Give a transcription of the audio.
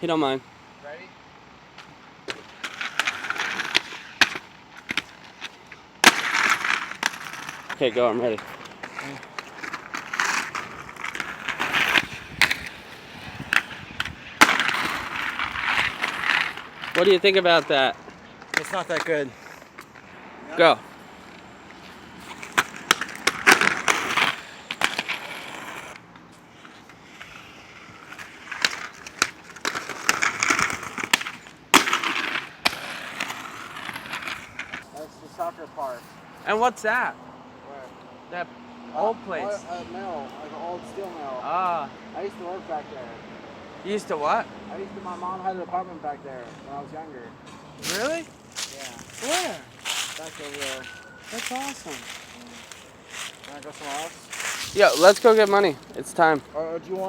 He don't mind. Ready? Okay, go. I'm ready. What do you think about that? It's not that good. Go. That's the soccer park. And what's that? Where? That old place. A mill, like an old steel mill. Ah. I used to work back there. You used to what? My mom had an apartment back there when I was younger. Really? Yeah. Where? Back over there. That's awesome. Can I go somewhere else? Yo, let's go get money. It's time. Or do you want